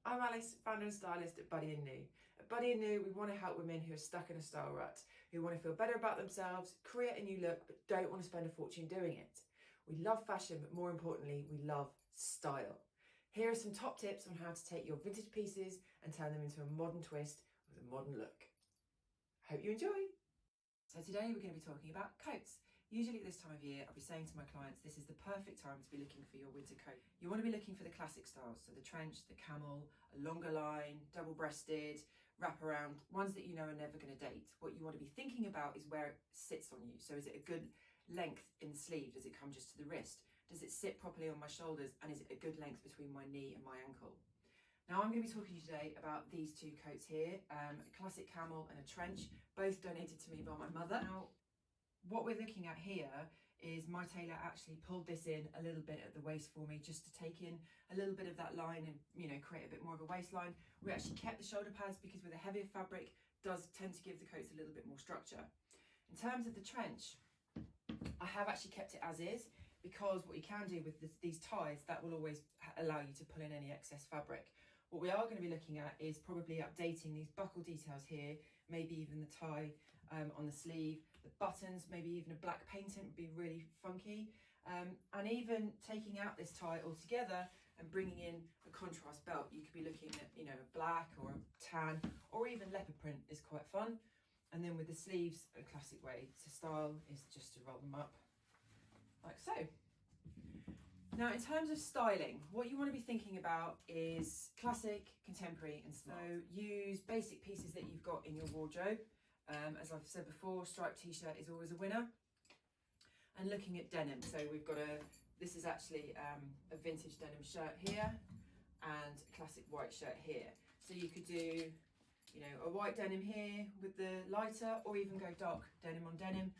I'm Alice, founder and stylist at Buddy and Noo. At Buddy and Noo, we want to help women who are stuck in a style rut, who want to feel better about themselves, create a new look, but don't want to spend a fortune doing it. We love fashion, but more importantly, we love style. Here are some top tips on how to take your vintage pieces and turn them into a modern twist with a modern look. Hope you enjoy. So today we're going to be talking about coats. Usually at this time of year, I'll be saying to my clients, this is the perfect time to be looking for your winter coat. You want to be looking for the classic styles, so the trench, the camel, a longer line, double-breasted, wrap-around, ones that you know are never going to date. What you want to be thinking about is where it sits on you. So is it a good length in the sleeve? Does it come just to the wrist? Does it sit properly on my shoulders? And is it a good length between my knee and my ankle? Now I'm going to be talking to you today about these two coats here, a classic camel and a trench, both donated to me by my mother. Now, what we're looking at here is my tailor actually pulled this in a little bit at the waist for me just to take in a little bit of that line and, you know, create a bit more of a waistline. We actually kept the shoulder pads because with a heavier fabric does tend to give the coats a little bit more structure. In terms of the trench, I have actually kept it as is because what you can do with these ties, that will always allow you to pull in any excess fabric. What we are going to be looking at is probably updating these buckle details here, maybe even the tie on the sleeve, the buttons, maybe even a black painting would be really funky. And even taking out this tie altogether and bringing in a contrast belt. You could be looking at, you know, a black or a tan or even leopard print is quite fun. And then with the sleeves, a classic way to style is just to roll them up like so. Now, in terms of styling, what you want to be thinking about is classic, contemporary and smart. So use basic pieces that you've got in your wardrobe. As I've said before, striped t-shirt is always a winner. And looking at denim, so we've got this is actually a vintage denim shirt here and a classic white shirt here. So you could do, you know, a white denim here with the lighter, or even go dark denim on denim,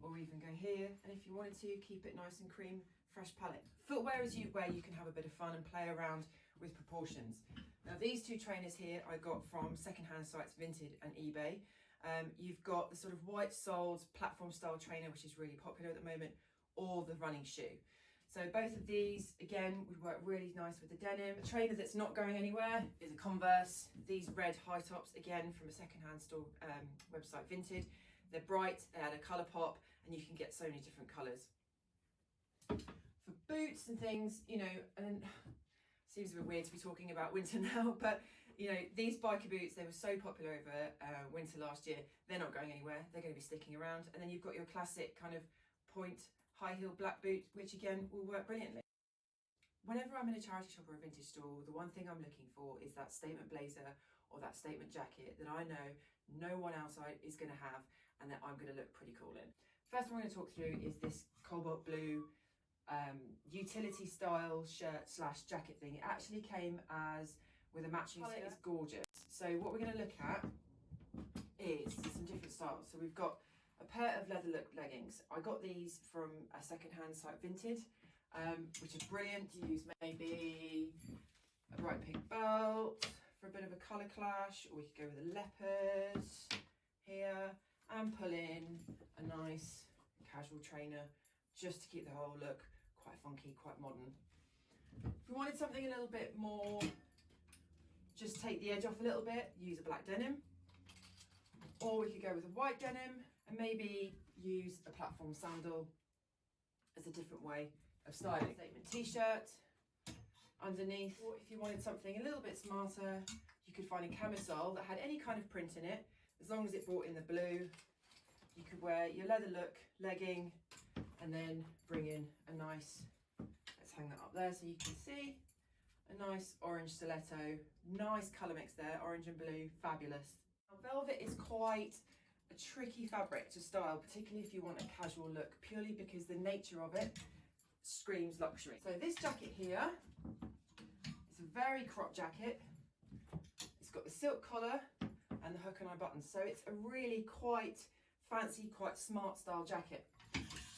or even go here. And if you wanted to, keep it nice and cream, fresh palette. Footwear is where you can have a bit of fun and play around with proportions. Now these two trainers here I got from secondhand sites Vinted and eBay. You've got the sort of white soled platform style trainer, which is really popular at the moment, or the running shoe. So both of these, again, would work really nice with the denim. A trainer that's not going anywhere is a Converse. These red high tops, again, from a secondhand store website, Vinted. They're bright, they add a colour pop, and you can get so many different colours. For boots and things, you know, and seems a bit weird to be talking about winter now, but you know, these biker boots, they were so popular over winter last year. They're not going anywhere. They're going to be sticking around. And then you've got your classic kind of point high heel black boot, which again will work brilliantly. Whenever I'm in a charity shop or a vintage store, the one thing I'm looking for is that statement blazer or that statement jacket that I know no one else is going to have and that I'm going to look pretty cool in. First one we're going to talk through is this cobalt blue utility style shirt / jacket thing. It actually came as with a matching skirt. It's gorgeous. So what we're going to look at is some different styles. So we've got a pair of leather look leggings. I got these from a secondhand site Vinted, which are brilliant to use maybe a bright pink belt for a bit of a colour clash, or we could go with a leopard here and pull in a nice casual trainer just to keep the whole look quite funky, quite modern. If we wanted something a little bit more, just take the edge off a little bit, use a black denim, or we could go with a white denim and maybe use a platform sandal as a different way of styling. Statement t-shirt underneath, or if you wanted something a little bit smarter, you could find a camisole that had any kind of print in it, as long as it brought in the blue. You could wear your leather look legging and then bring in a nice, let's hang that up there so you can see, a nice orange stiletto, nice colour mix there, orange and blue, fabulous. Now, velvet is quite a tricky fabric to style, particularly if you want a casual look, purely because the nature of it screams luxury. So this jacket here is a very cropped jacket. It's got the silk collar and the hook and eye buttons, so it's a really quite fancy, quite smart style jacket.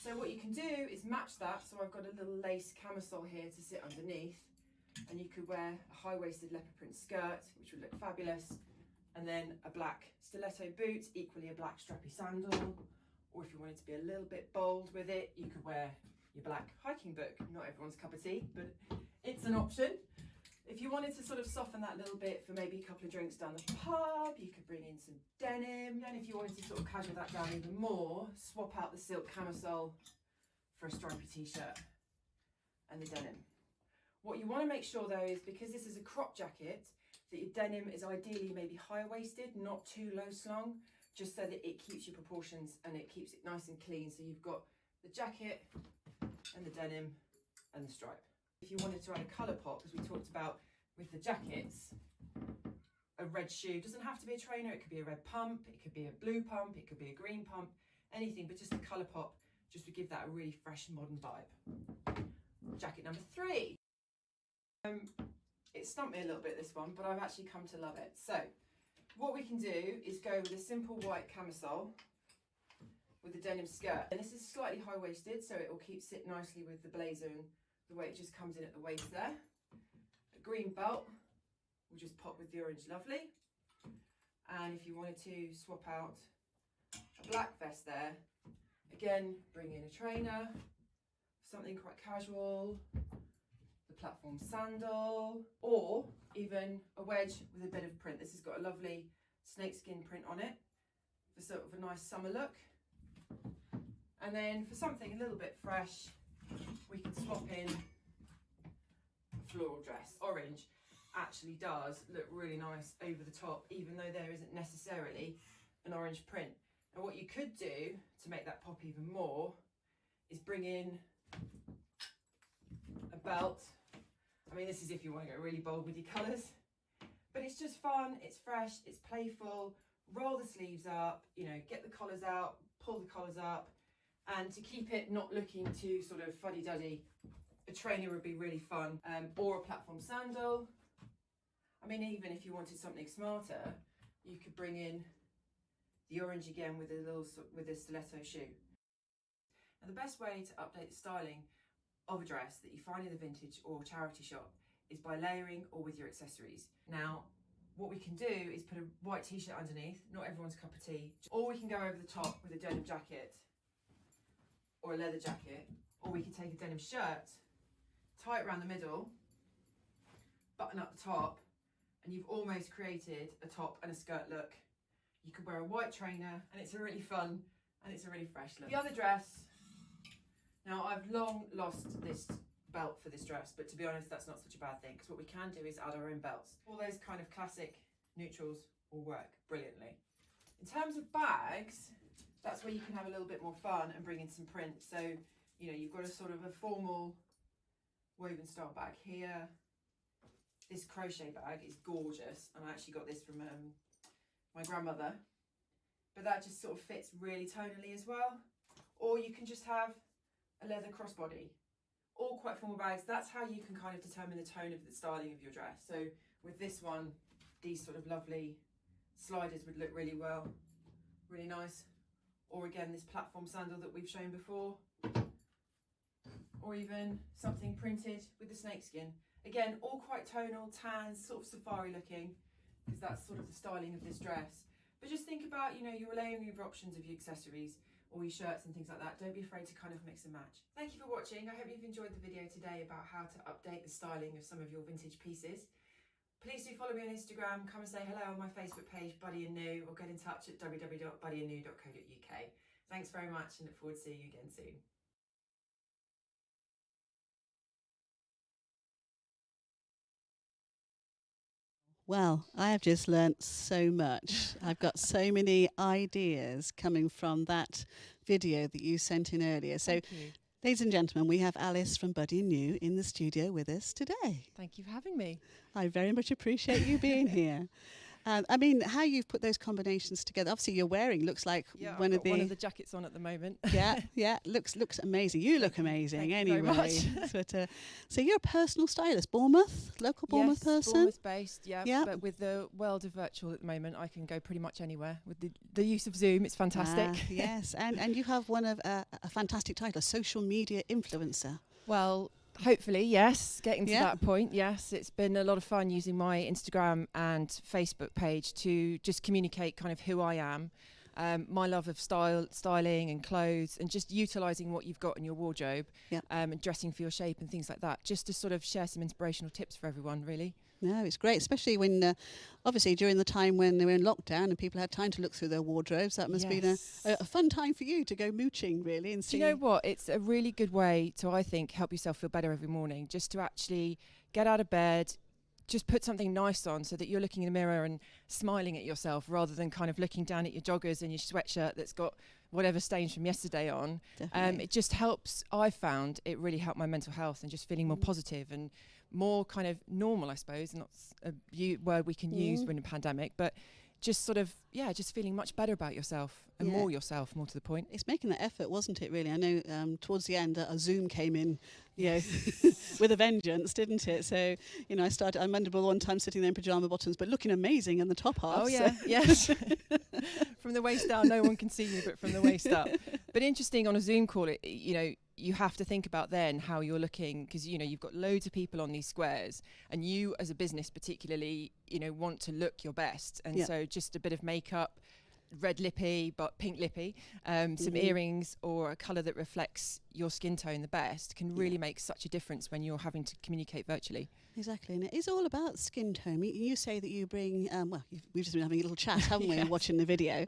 So what you can do is match that. So I've got a little lace camisole here to sit underneath, and you could wear a high-waisted leopard print skirt, which would look fabulous, and then a black stiletto boot, equally a black strappy sandal, or if you wanted to be a little bit bold with it, you could wear your black hiking book. Not everyone's cup of tea, but it's an option. If you wanted to sort of soften that a little bit for maybe a couple of drinks down the pub, you could bring in some denim. And if you wanted to sort of casual that down even more, swap out the silk camisole for a stripy t-shirt and the denim. What you want to make sure though is, because this is a crop jacket, that your denim is ideally maybe higher waisted, not too low slung, just so that it keeps your proportions and it keeps it nice and clean. So you've got the jacket and the denim and the stripe. If you wanted to add a colour pop, as we talked about with the jackets, a red shoe doesn't have to be a trainer. It could be a red pump, it could be a blue pump, it could be a green pump, anything, but just a colour pop just to give that a really fresh modern vibe. Jacket number 3. It stumped me a little bit, this one, but I've actually come to love it. So what we can do is go with a simple white camisole with a denim skirt. And this is slightly high-waisted, so it will sit nicely with the blazer and the way it just comes in at the waist there. A green belt will just pop with the orange, lovely. And if you wanted to swap out a black vest there, again, bring in a trainer, something quite casual, the platform sandal, or even a wedge with a bit of print. This has got a lovely snakeskin print on it for sort of a nice summer look. And then for something a little bit fresh, we can swap in a floral dress. Orange actually does look really nice over the top, even though there isn't necessarily an orange print. And what you could do to make that pop even more is bring in a belt. I mean, this is if you want to go really bold with your colours, but it's just fun, it's fresh, it's playful. Roll the sleeves up, you know, get the collars out, pull the collars up, and to keep it not looking too sort of fuddy-duddy, a trainer would be really fun, or a platform sandal. I mean, even if you wanted something smarter, you could bring in the orange again with a stiletto shoe. And the best way to update the styling of a dress that you find in the vintage or charity shop is by layering or with your accessories. Now, what we can do is put a white t-shirt underneath, not everyone's cup of tea, or we can go over the top with a denim jacket or a leather jacket, or we can take a denim shirt, tie it around the middle, button up the top, and you've almost created a top and a skirt look. You could wear a white trainer and it's a really fun and it's a really fresh look. The other dress, now I've long lost this belt for this dress, but to be honest, that's not such a bad thing, because what we can do is add our own belts. All those kind of classic neutrals will work brilliantly. In terms of bags, that's where you can have a little bit more fun and bring in some print. So, you know, you've got a sort of a formal woven style bag here. This crochet bag is gorgeous, and I actually got this from my grandmother, but that just sort of fits really tonally as well. Or you can just have a leather crossbody. All quite formal bags. That's how you can kind of determine the tone of the styling of your dress. So with this one, these sort of lovely sliders would look really well, really nice. Or again, this platform sandal that we've shown before, or even something printed with the snakeskin. Again, all quite tonal, tan, sort of safari looking, because that's sort of the styling of this dress. But just think about, you know, your layering of options of your accessories or your shirts and things like that. Don't be afraid to kind of mix and match. Thank you for watching. I hope you've enjoyed the video today about how to update the styling of some of your vintage pieces. Please do follow me on Instagram, come and say hello on my Facebook page, Buddy and Noo, or get in touch at www.buddyandnoo.co.uk. Thanks very much and look forward to seeing you again soon. Well, I have just learnt so much. I've got so many ideas coming from that video that you sent in earlier. So, ladies and gentlemen, we have Alice from Buddy and Noo in the studio with us today. Thank you for having me. I very much appreciate you being here. I mean, how you've put those combinations together. Obviously, you're wearing looks like one of the jackets on at the moment. yeah, looks amazing. You look amazing. Thank anyway. you very much. But, so you're a personal stylist, Bournemouth, local Bournemouth person. Bournemouth based, yeah. But with the world of virtual at the moment, I can go pretty much anywhere with the use of Zoom. It's fantastic. Yes, and you have one of a fantastic title, a social media influencer. Well, hopefully, yes. Getting to that point, yes. It's been a lot of fun using my Instagram and Facebook page to just communicate kind of who I am my love of styling and clothes, and just utilising what you've got in your wardrobe, and dressing for your shape and things like that, just to sort of share some inspirational tips for everyone, really. No, it's great, especially when, obviously, during the time when they were in lockdown and people had time to look through their wardrobes. That must be a fun time for you to go mooching, really, and see. Do you know what? It's a really good way to, I think, help yourself feel better every morning, just to actually get out of bed, just put something nice on so that you're looking in the mirror and smiling at yourself rather than kind of looking down at your joggers and your sweatshirt that's got whatever stains from yesterday on. It just helps. I found it really helped my mental health and just feeling more positive and more kind of normal, I suppose. Not a word we can use when in a pandemic, but just sort of, just feeling much better about yourself and more yourself, more to the point. It's making that effort, wasn't it, really? I know towards the end, a Zoom came in, with a vengeance, didn't it? So, I remember one time sitting there in pyjama bottoms, but looking amazing in the top half. Oh, yeah, yes. From the waist down, no one can see you, but from the waist up. But interesting, on a Zoom call, you have to think about then how you're looking, because you've got loads of people on these squares, and you as a business particularly want to look your best, and so just a bit of makeup, red lippy but pink lippy, some earrings or a colour that reflects your skin tone the best can really make such a difference when you're having to communicate virtually. Exactly, and it is all about skin tone. You say that you bring, we've just been having a little chat, haven't we, watching the video.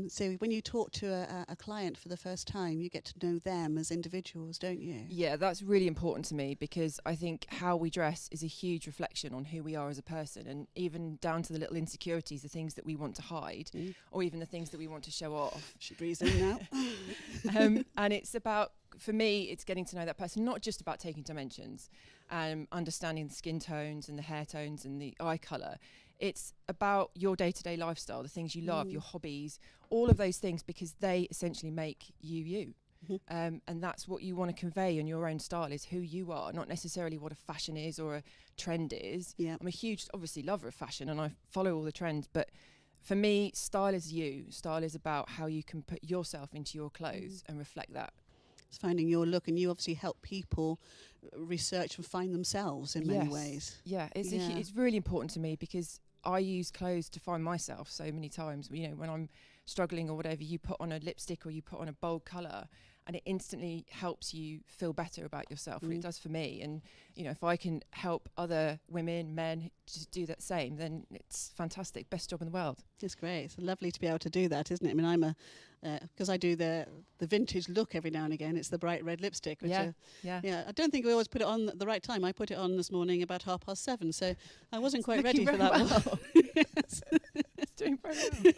So when you talk to a client for the first time, you get to know them as individuals, don't you? Yeah, that's really important to me, because I think how we dress is a huge reflection on who we are as a person, and even down to the little insecurities, the things that we want to hide, or even the things that we want to show off. She breathes in now. And it's about, for me, it's getting to know that person, not just about taking dimensions, understanding the skin tones and the hair tones and the eye colour. It's about your day-to-day lifestyle, the things you love, your hobbies, all of those things, because they essentially make you. And that's what you want to convey in your own style, is who you are, not necessarily what a fashion is or a trend is. I'm a huge, obviously, lover of fashion, and I follow all the trends, but for me, style is you. Style is about how you can put yourself into your clothes and reflect that. It's finding your look, and you obviously help people research and find themselves in many ways. It's really important to me, because I use clothes to find myself so many times. When I'm struggling or whatever, you put on a lipstick or you put on a bold colour, and it instantly helps you feel better about yourself. It does for me. And if I can help other women, men, just do that same, then it's fantastic. Best job in the world. It's great. It's lovely to be able to do that, isn't it? I mean, I'm because I do the vintage look every now and again. It's the bright red lipstick. Which I don't think we always put it on at the right time. I put it on this morning about 7:30, so I wasn't quite ready for that one. Yes. It's doing very well.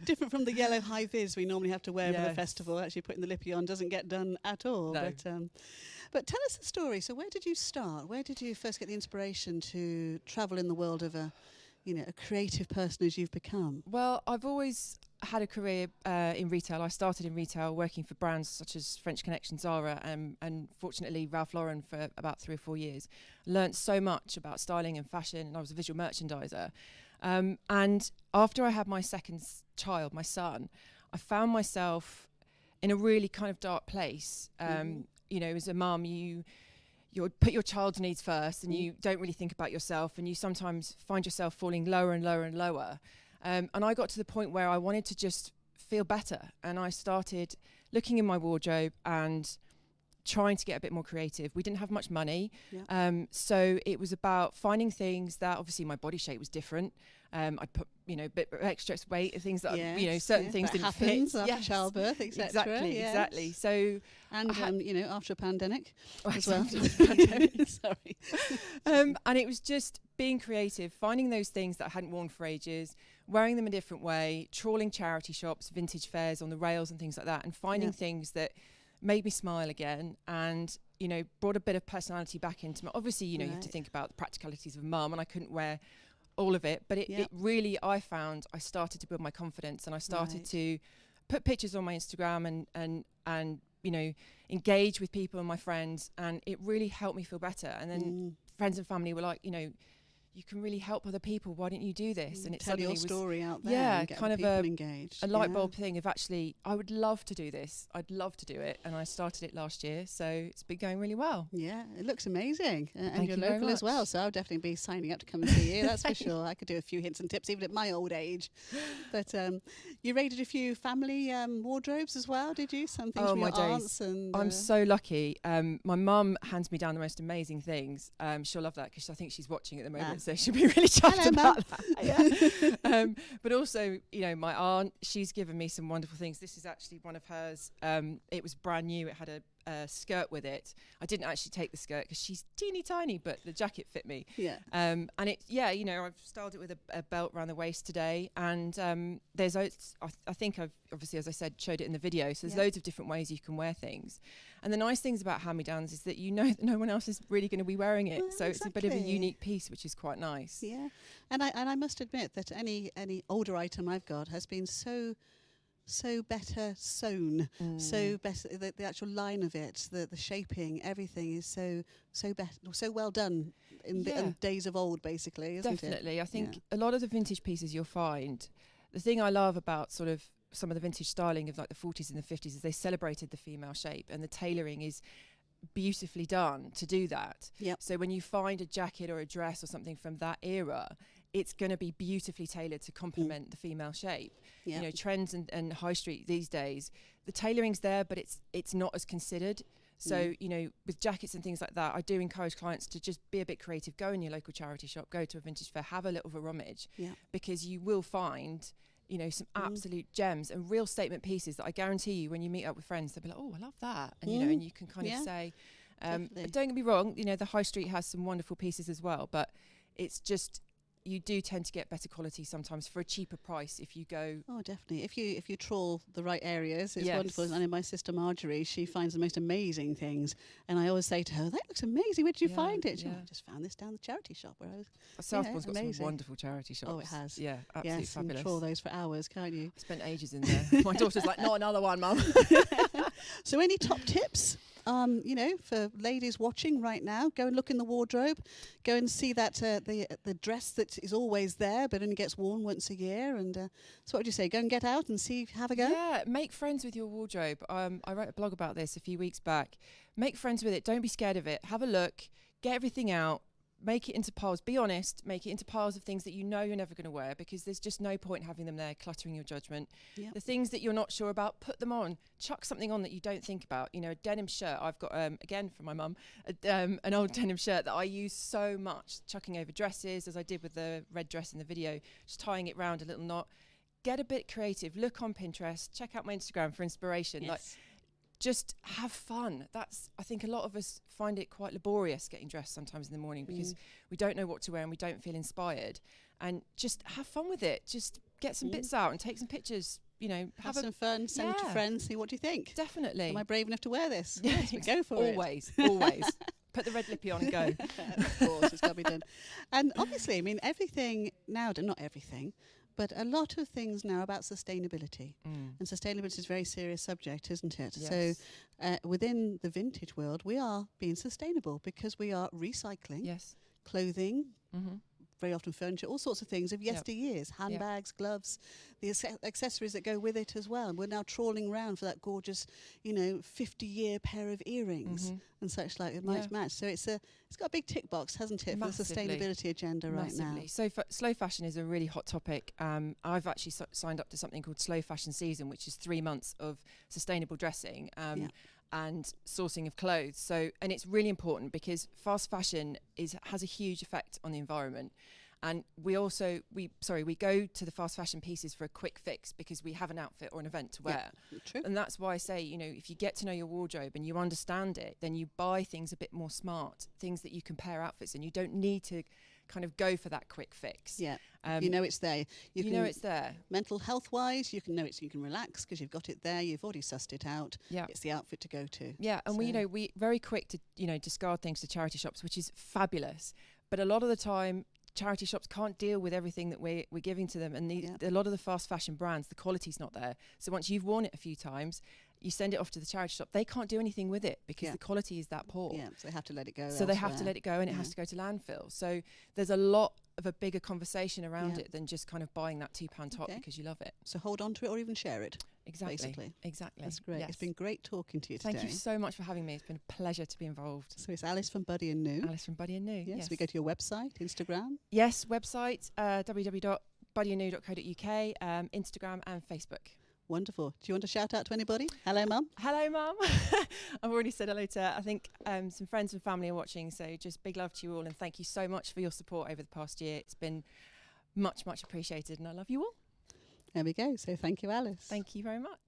Different from the yellow high vis we normally have to wear for the festival. Actually, putting the lippy on doesn't get done at all. No. But tell us the story. So where did you start? Where did you first get the inspiration to travel in the world of a creative person as you've become? Well, I've always had a career in retail. I started in retail working for brands such as French Connection, Zara, and fortunately Ralph Lauren for about 3 or 4 years. Learned so much about styling and fashion, and I was a visual merchandiser. And after I had my second child, my son, I found myself in a really kind of dark place. As a mum, you put your child's needs first, and you don't really think about yourself, and you sometimes find yourself falling lower and lower and lower. And I got to the point where I wanted to just feel better, and I started looking in my wardrobe and trying to get a bit more creative. We didn't have much money, so it was about finding things that, obviously my body shape was different. I'd put a bit of extra weight, things that certain things didn't fit after childbirth, etc. Exactly. So after a pandemic as well. Sorry. And it was just being creative, finding those things that I hadn't worn for ages, wearing them a different way, trawling charity shops, vintage fairs on the rails and things like that, and finding things that made me smile again, and brought a bit of personality back into me. Obviously, you have to think about the practicalities of mum, and I couldn't wear all of it, but it really, I found I started to build my confidence, and I started to put pictures on my Instagram and engage with people and my friends, and it really helped me feel better. And then friends and family were like, you can really help other people. Why don't you do this? And it tell your suddenly story out there. yeah, and get kind other of people engaged. a light bulb thing of actually, I would love to do this. I'd love to do it. And I started it last year. So it's been going really well. Yeah, it looks amazing. And Thank you're you very local as well. much. So I'll definitely be signing up to come and see you. That's for sure. I could do a few hints and tips even at my old age. But you raided a few family wardrobes as well, did you? Some things from my your days. aunts. And I'm so lucky. My mum hands me down the most amazing things. She'll love that because I think she's watching at the moment. So she'll be really chuffed Hello, about that. Yeah. But also, you know, my aunt, she's given me some wonderful things. This is actually one of hers. It was brand new. It had a skirt with it. I didn't actually take the skirt because she's teeny tiny, but the jacket fit me. Yeah. And it, yeah, you know, I've styled it with a belt around the waist today. And there's, I think I've obviously, as I said, showed it in the video. So there's loads of different ways you can wear things. And the nice things about hand-me-downs is that you know that no one else is really going to be wearing it. Well, so it's a bit of a unique piece, which is quite nice. Yeah. And I must admit that any older item I've got has been so better sewn, so better the actual line of it, the shaping, everything is so well done in the days of old, basically, isn't it? Definitely. I think a lot of the vintage pieces you'll find, the thing I love about sort of some of the vintage styling of like the 40s and the 50s is they celebrated the female shape, and the tailoring is beautifully done to do that. Yep. So when you find a jacket or a dress or something from that era, it's going to be beautifully tailored to complement the female shape. Yep. You know, trends and high street these days, the tailoring's there, but it's not as considered. So, you know, with jackets and things like that, I do encourage clients to just be a bit creative. Go in your local charity shop, go to a vintage fair, have a little of a rummage, because you will find, you know, some absolute gems and real statement pieces that I guarantee you when you meet up with friends, they'll be like, oh, I love that. And, you know, and you can kind of say, but don't get me wrong, you know, the high street has some wonderful pieces as well, but it's just, you do tend to get better quality sometimes for a cheaper price if you go. Oh, definitely. If you trawl the right areas, it's wonderful. I know my sister Marjorie, she finds the most amazing things, and I always say to her, "That looks amazing. Where did you find it?" She goes, "I just found this down the charity shop where I was." Southbourne's got some wonderful charity shops. Oh, it has. Yeah, absolutely fabulous. And trawl those for hours, can't you? I spent ages in there. My daughter's like, "Not another one, Mum." So, any top tips? You know, for ladies watching right now, go and look in the wardrobe, go and see that the dress that is always there but only gets worn once a year. And so what would you say? Go and get out and see, have a go? Yeah, make friends with your wardrobe. I wrote a blog about this a few weeks back. Make friends with it. Don't be scared of it. Have a look. Get everything out. Make it into piles. Be honest. Make it into piles of things that you know you're never going to wear, because there's just no point having them there cluttering your judgment. Yep. The things that you're not sure about, put them on. Chuck something on that you don't think about. You know, a denim shirt. I've got, again from my mum, an old denim shirt that I use so much, chucking over dresses, as I did with the red dress in the video, just tying it round a little knot. Get a bit creative. Look on Pinterest. Check out my Instagram for inspiration. Yes. Like, just have fun. I think a lot of us find it quite laborious getting dressed sometimes in the morning because we don't know what to wear and we don't feel inspired. And just have fun with it. Just get some bits out and take some pictures. You know, have some fun, send it to friends, see what do you think. Definitely. Am I brave enough to wear this? Yes, but go for it. Always. Put the red lippy on and go. Of course, it's got to be done. And obviously, I mean, everything now, not everything, but a lot of things now about sustainability. And sustainability is a very serious subject, isn't it? Yes. So within the vintage world, we are being sustainable because we are recycling clothing, very often furniture, all sorts of things of yesteryears, handbags, gloves, the accessories that go with it as well. And we're now trawling around for that gorgeous, you know, 50-year pair of earrings and such like. It might match. So it's got a big tick box, hasn't it, for the sustainability agenda right now. So slow fashion is a really hot topic. I've actually signed up to something called Slow Fashion Season, which is 3 months of sustainable dressing. And sourcing of clothes. So, and it's really important because fast fashion has a huge effect on the environment. And we go to the fast fashion pieces for a quick fix because we have an outfit or an event to wear. True. And that's why I say, you know, if you get to know your wardrobe and you understand it, then you buy things a bit more smart, things that you can pair outfits, and you don't need to kind of go for that quick fix. Yeah, you know it's there. You know it's there. Mental health wise, you can know it's. You can relax because you've got it there. You've already sussed it out. Yeah, it's the outfit to go to. Yeah, and we very quick to discard things to charity shops, which is fabulous. But a lot of the time, charity shops can't deal with everything that we're giving to them, and a lot of the fast fashion brands, the quality's not there. So once you've worn it a few times, you send it off to the charity shop. They can't do anything with it because the quality is that poor. Yeah, so they have to let it go. So they have to let it go, and it has to go to landfill. So there's a lot of a bigger conversation around it than just kind of buying that £2 top because you love it. So hold on to it or even share it. Exactly. Basically. Exactly. That's great. Yes. It's been great talking to you today. Thank you so much for having me. It's been a pleasure to be involved. So it's Alice from Buddy and Noo. Alice from Buddy and Noo. Yes. We go to your website, Instagram. Yes, website www.buddyandnoo.co.uk, Instagram and Facebook. Wonderful. Do you want to shout out to anybody? Hello, Mum. Hello, Mum. I've already said hello to, I think, some friends and family are watching. So just big love to you all. And thank you so much for your support over the past year. It's been much, much appreciated. And I love you all. There we go. So thank you, Alice. Thank you very much.